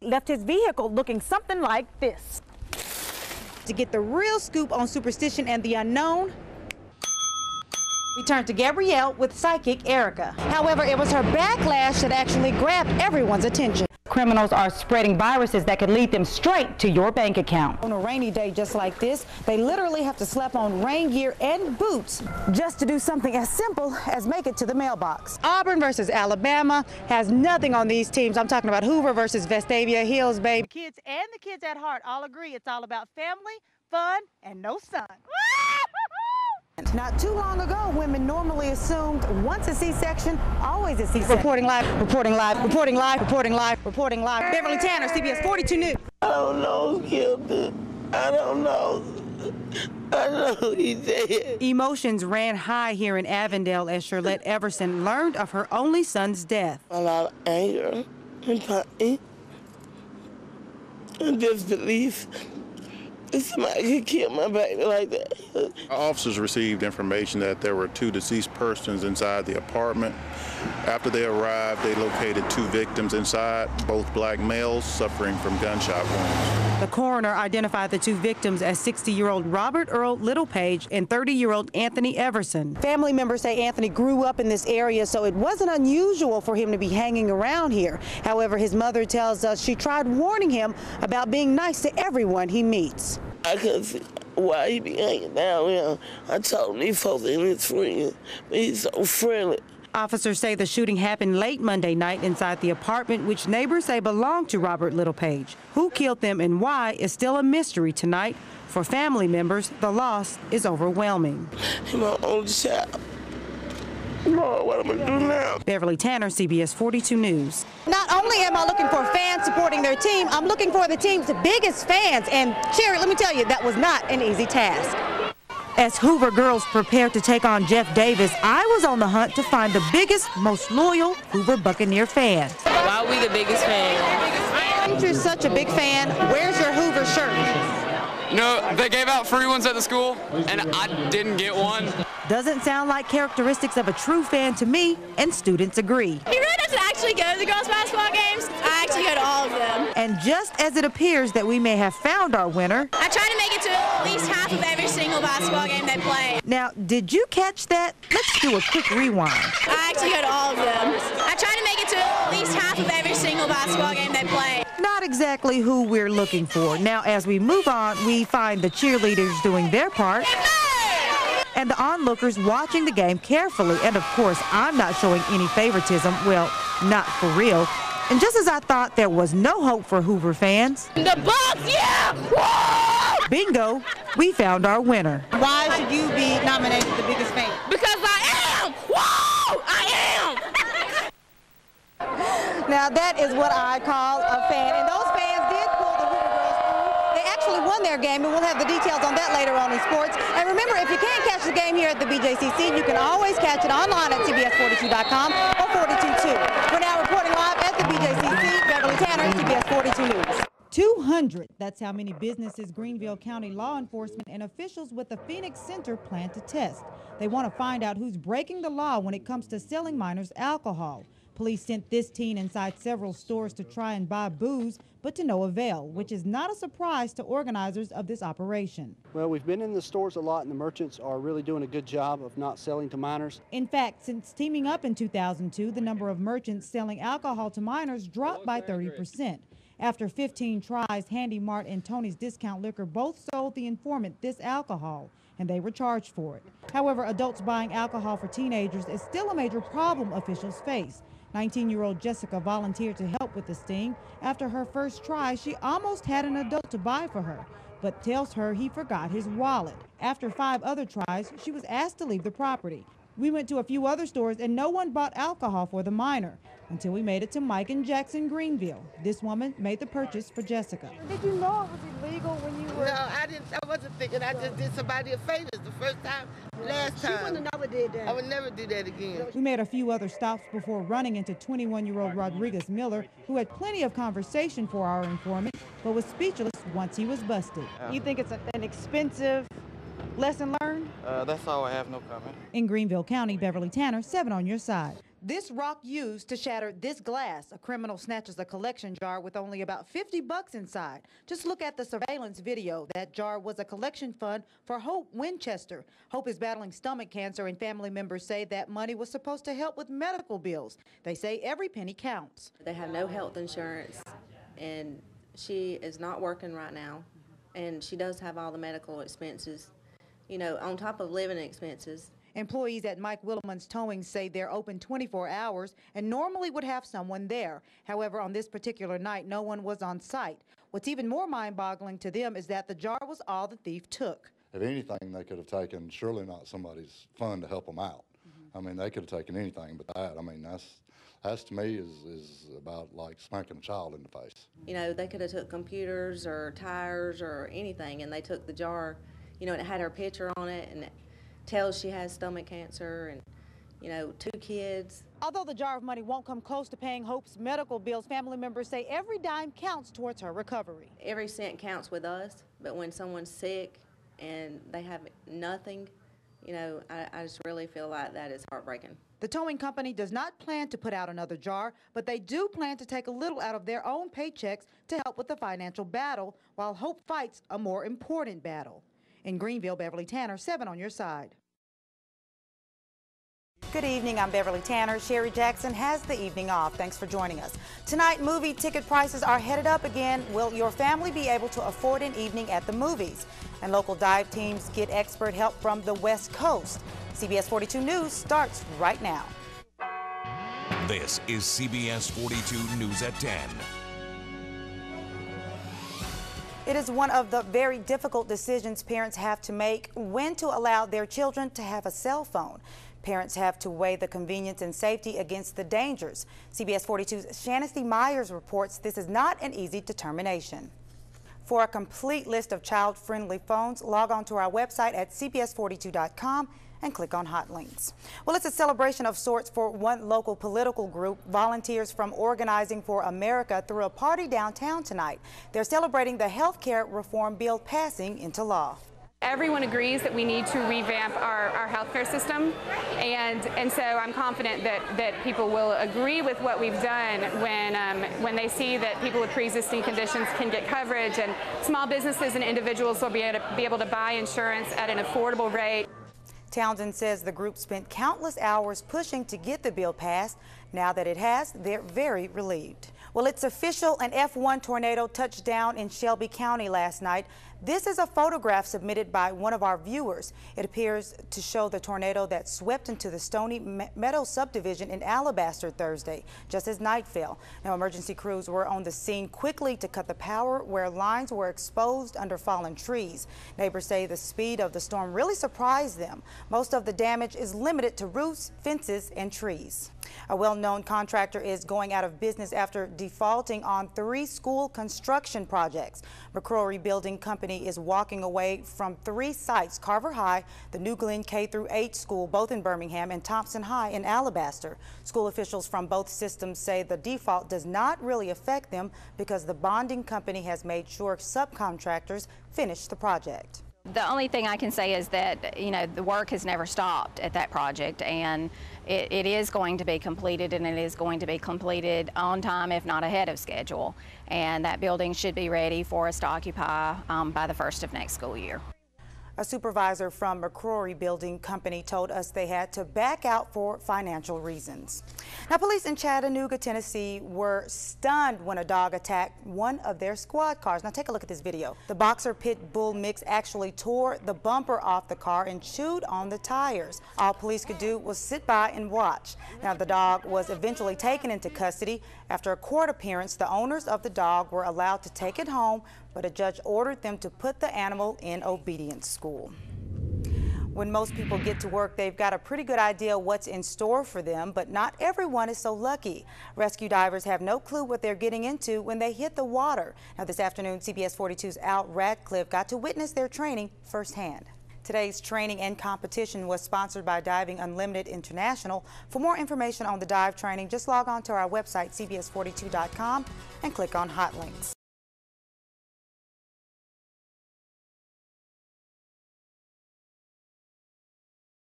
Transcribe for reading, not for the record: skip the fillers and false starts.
left his vehicle looking something like this. To get the real scoop on superstition and the unknown, we turn to Gabrielle with psychic Erica. However, it was her backlash that actually grabbed everyone's attention. Criminals are spreading viruses that could lead them straight to your bank account. On a rainy day just like this, they literally have to slap on rain gear and boots just to do something as simple as make it to the mailbox. Auburn versus Alabama has nothing on these teams. I'm talking about Hoover versus Vestavia Hills, baby. Kids and the kids at heart all agree it's all about family, fun, and no sun. Not too long ago, women normally assumed once a C-section, always a C-section. Reporting live, reporting live, reporting live, reporting live, reporting live. Beverly Tanner, CBS 42 News. I don't know who killed him. I don't know. I know he's dead. Emotions ran high here in Avondale as Shirlette Everson learned of her only son's death. A lot of anger and pain and disbelief. Somebody could kill my baby like that. Officers received information that there were 2 deceased persons inside the apartment. After they arrived, they located 2 victims inside, both black males suffering from gunshot wounds. The coroner identified the 2 victims as 60-year-old Robert Earl Littlepage and 30-year-old Anthony Everson. Family members say Anthony grew up in this area, so it wasn't unusual for him to be hanging around here. However, his mother tells us she tried warning him about being nice to everyone he meets. I couldn't see why he be hanging down here. I told him these folks ain't his friend, but he's so friendly. Officers say the shooting happened late Monday night inside the apartment, which neighbors say belonged to Robert Littlepage. Who killed them and why is still a mystery tonight. For family members, the loss is overwhelming. He's my only child. Lord, what am I gonna do now? Beverly Tanner, CBS 42 News. Not only am I looking for fans supporting their team, I'm looking for the team's biggest fans. And Sherry, let me tell you, that was not an easy task. As Hoover girls prepared to take on Jeff Davis, I was on the hunt to find the biggest, most loyal Hoover Buccaneer fan. Why are we the biggest fan? Since you're such a big fan, where's your Hoover shirt? No, they gave out free ones at the school, and I didn't get one. Doesn't sound like characteristics of a true fan to me, and students agree. He really doesn't actually go to the girls' basketball games. I actually go to all of them. And just as it appears that we may have found our winner, I try to make it to at least half of every single basketball game they play. Now, did you catch that? Let's do a quick rewind. I actually go to all of them. I try to make it to at least half of every single basketball game they play. Not exactly who we're looking for. Now, as we move on, we find the cheerleaders doing their part and the onlookers watching the game carefully. And of course, I'm not showing any favoritism. Well, not for real. And just as I thought there was no hope for Hoover fans, The Bucks, yeah! Woo! bingo, we found our winner. Why should you be nominated the biggest fan? Because I am! Whoa! I am! Now, that is what I call a fan. And those fans did pull the Hoover girls through. They actually won their game, and we'll have the details on that later on in sports. And remember, if you can't catch the game here at the BJCC, you can always catch it online at CBS42.com or 42.2. We're now reporting live at the BJCC. Beverly Tanner, CBS 42 News. 200. That's how many businesses Greenville County law enforcement and officials with the Phoenix Center plan to test. They want to find out who's breaking the law when it comes to selling minors alcohol. Police sent this teen inside several stores to try and buy booze, but to no avail, which is not a surprise to organizers of this operation. Well, we've been in the stores a lot, and the merchants are really doing a good job of not selling to minors. In fact, since teaming up in 2002, the number of merchants selling alcohol to minors dropped by 30%. After 15 tries, Handy Mart and Tony's Discount Liquor both sold the informant this alcohol, and they were charged for it. However, adults buying alcohol for teenagers is still a major problem officials face. 19-year-old Jessica volunteered to help with the sting. After her first try, she almost had an adult to buy for her, but tells her he forgot his wallet. After 5 other tries, she was asked to leave the property. We went to a few other stores and no one bought alcohol for the minor until we made it to Mike and Jackson Greenville. This woman made the purchase for Jessica. Did you know it was illegal when you were? No, I wasn't thinking. I just did somebody a favor the first time, last time. She wouldn't have never did that. I would never do that again. We made a few other stops before running into 21-year-old Rodriguez Miller, who had plenty of conversation for our informant, but was speechless once he was busted. You think it's an expensive lesson learned? That's all I have, no comment. In Greenville County, Beverly Tanner, 7 on your side. This rock used to shatter this glass. A criminal snatches a collection jar with only about 50 bucks inside. Just look at the surveillance video. That jar was a collection fund for Hope Winchester. Hope is battling stomach cancer, and family members say that money was supposed to help with medical bills. They say every penny counts. They have no health insurance, and she is not working right now, and she does have all the medical expenses, you know, on top of living expenses. Employees at Mike Williman's Towing say they're open 24 hours and normally would have someone there. However, on this particular night, no one was on site. What's even more mind-boggling to them is that the jar was all the thief took. If anything, they could have taken, surely not somebody's fund to help them out. I mean, they could have taken anything but that. I mean, that's to me is about like smacking a child in the face. You know, they could have took computers or tires or anything, and they took the jar, you know, and it had her picture on it, and it tells she has stomach cancer and, you know, 2 kids. Although the jar of money won't come close to paying Hope's medical bills, family members say every dime counts towards her recovery. Every cent counts with us, but when someone's sick and they have nothing, you know, I just really feel like that is heartbreaking. The towing company does not plan to put out another jar, but they do plan to take a little out of their own paychecks to help with the financial battle, while Hope fights a more important battle. In Greenville, Beverly Tanner, 7 on your side. Good evening, I'm Beverly Tanner. Sherry Jackson has the evening off. Thanks for joining us. Tonight, movie ticket prices are headed up again. Will your family be able to afford an evening at the movies? And local dive teams get expert help from the West Coast. CBS 42 News starts right now. This is CBS 42 News at 10. It is one of the very difficult decisions parents have to make when to allow their children to have a cell phone. Parents have to weigh the convenience and safety against the dangers. CBS 42's Shanacy Myers reports this is not an easy determination. For a complete list of child-friendly phones, log on to our website at cbs42.com and click on Hot Links. Well, it's a celebration of sorts for one local political group. Volunteers from Organizing for America threw a party downtown tonight. They're celebrating the health care reform bill passing into law. Everyone agrees that we need to revamp our healthcare system, and so I'm confident that people will agree with what we've done when they see that people with pre-existing conditions can get coverage, and small businesses and individuals will be able to buy insurance at an affordable rate. Townsend says the group spent countless hours pushing to get the bill passed. Now that it has, they're very relieved. Well, it's official. An F1 tornado touched down in Shelby County last night. This is a photograph submitted by one of our viewers. It appears to show the tornado that swept into the Stony Meadow subdivision in Alabaster Thursday, just as night fell. Now, emergency crews were on the scene quickly to cut the power where lines were exposed under fallen trees. Neighbors say the speed of the storm really surprised them. Most of the damage is limited to roofs, fences, and trees. A well-known contractor is going out of business after defaulting on 3 school construction projects. McCrory Building Company is walking away from 3 sites: Carver High, the New Glenn K-8 school, both in Birmingham, and Thompson High in Alabaster. School officials from both systems say the default does not really affect them because the bonding company has made sure subcontractors finish the project. The only thing I can say is that, you know, the work has never stopped at that project, and it is going to be completed, and it is going to be completed on time, if not ahead of schedule. And that building should be ready for us to occupy by the first of next school year. A supervisor from McCrory Building Company told us they had to back out for financial reasons. Now, police in Chattanooga, Tennessee were stunned when a dog attacked one of their squad cars. Now, take a look at this video. The boxer pit bull mix actually tore the bumper off the car and chewed on the tires. All police could do was sit by and watch. Now, the dog was eventually taken into custody. After a court appearance, the owners of the dog were allowed to take it home, but a judge ordered them to put the animal in obedience school. When most people get to work, they've got a pretty good idea what's in store for them, but not everyone is so lucky. Rescue divers have no clue what they're getting into when they hit the water. Now, this afternoon, CBS 42's Al Radcliffe got to witness their training firsthand. Today's training and competition was sponsored by Diving Unlimited International. For more information on the dive training, just log on to our website, cbs42.com, and click on Hot Links.